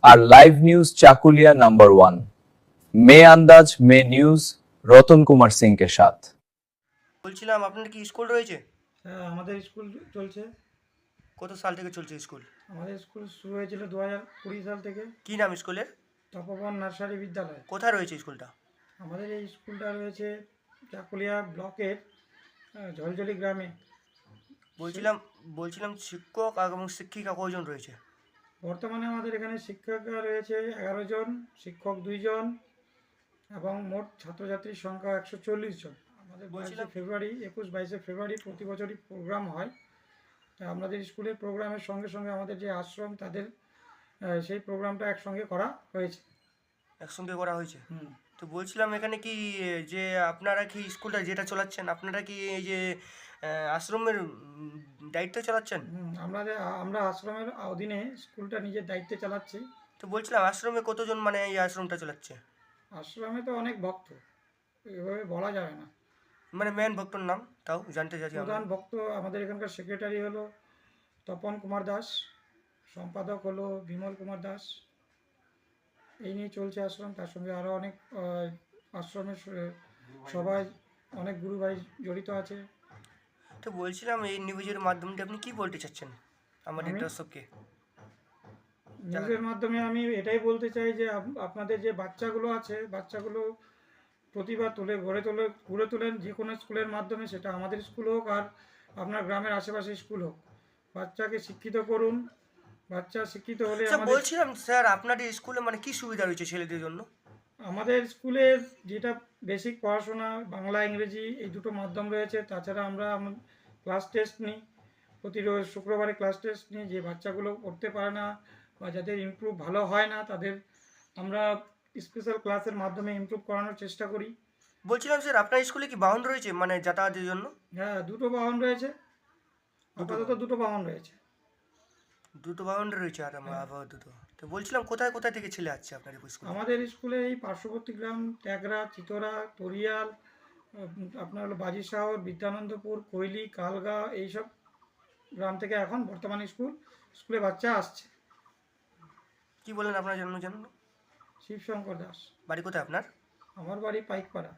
আর live news Chakulia number 1 में अंदाज में न्यूज रतन कुमार सिंह के साथ। বলছিলাম আপনার কি স্কুল রয়েছে? হ্যাঁ, আমাদের স্কুল চলছে। কত সাল থেকে চলছে স্কুল? আমাদের স্কুল শুরু হয়েছিল 2020 সাল থেকে। কি নাম স্কুলের? তপবন নার্সারি বিদ্যালয়। কোথায় রয়েছে স্কুলটা? আমাদের এই স্কুলটা রয়েছে চাকুলিয়া ব্লকের ঝলঝলি গ্রামে। বলছিলাম বলছিলাম শিক্ষক এবং শিক্ষিকা কজন রয়েছে? বর্তমানে আমাদের এখানে শিক্ষকরা রয়েছে 11 জন, শিক্ষক 2 জন এবং মোট ছাত্রছাত্রীর সংখ্যা 140 জন। আমাদের 22 ফেব্রুয়ারি 22 ফেব্রুয়ারি প্রতি বছরই প্রোগ্রাম হয়। তা আমাদের স্কুলের প্রোগ্রামের সঙ্গে সঙ্গে আমাদের যে আশ্রম তাদের সেই প্রোগ্রামটা একসঙ্গে করা হয়েছে। একসঙ্গে করা হয়েছে। তো বলছিলাম এখানে কি যে আপনারা কি স্কুলটা যেটা চালাচ্ছেন আপনারা কি এই যে আশ্রমের দায়িত্ব চালাচ্ছেন? আমরা আশ্রমের অধীনে স্কুলটা নিজের দায়িত্বে চালাচ্ছি। তো বলছিলাম আশ্রমে কতজন মানে এই আশ্রমটা চালাচ্ছে? আশ্রমে তো অনেক ভক্ত, এভাবে বলা যাবে না। মানে মেন ভক্তর নাম তাও জানতে চাইছি। প্রধান ভক্ত আমাদের এখানকার সেক্রেটারি হলো তপন কুমার দাস, সম্পাদক হলো বিমল কুমার দাস। এই নিয়ে চলছে আশ্রম। তার সঙ্গে আরও অনেক আশ্রমের সবাই অনেক গুরু ভাই জড়িত আছে। তো বলছিলাম এই নিউজের মাধ্যমে আপনি কি বলতে চাচ্ছেন আমাদের দর্শককে? নিউজের মাধ্যমে আমি এটাই বলতে চাই যে আপনাদের যে বাচ্চাগুলো আছে, বাচ্চাগুলো প্রতিভা গড়ে তোলেন যে কোনো স্কুলের মাধ্যমে, সেটা আমাদের স্কুল হোক আর আপনার গ্রামের আশেপাশে স্কুল হোক। বাচ্চাকে শিক্ষিত করুন। বাচ্চা শিক্ষিত হলে বলছিলাম স্যার আপনাদের স্কুলে মানে কি সুবিধা রয়েছে ছেলেদের জন্য? আমাদের স্কুলের যেটা বেসিক পড়াশোনা, বাংলা ইংরেজি এই দুটো মাধ্যম রয়েছে। তাছাড়া আমরা ক্লাস টেস্ট নিই, প্রতি শুক্রবারে ক্লাস টেস্ট নিই। যে বাচ্চাগুলো পড়তে পারে না বা যাদের ইমপ্রুভ ভালো হয় না তাদের আমরা স্পেশাল ক্লাসের মাধ্যমে ইমপ্রুভ করানোর চেষ্টা করি। বলছিলাম স্যার আপনার স্কুলে কি বাহন রয়েছে মানে যাতায়াতের জন্য? হ্যাঁ, দুটো বাহন রয়েছে, আপাতত দুটো বাহন রয়েছে। দুটো বাহন রয়েছে আর আপাতত। তো বলছিলাম কোথায় কোথায় থেকে ছেলে আসছে আপনার স্কুলে? আমাদের স্কুলে এই পার্শ্ববর্তী গ্রাম ট্যাগরা, চিতরা, তরিয়াল, আপনার হলো বাজিশাহর, বিদ্যানন্দপুর, কৈলি, কালগা এইসব গ্রাম থেকে এখন বর্তমানে স্কুলে বাচ্চা আসছে। কি বলেন আপনার জন্ম? শিবশঙ্কর দাস। বাড়ি কোথায় আপনার? আমার বাড়ি পাইকপাড়া।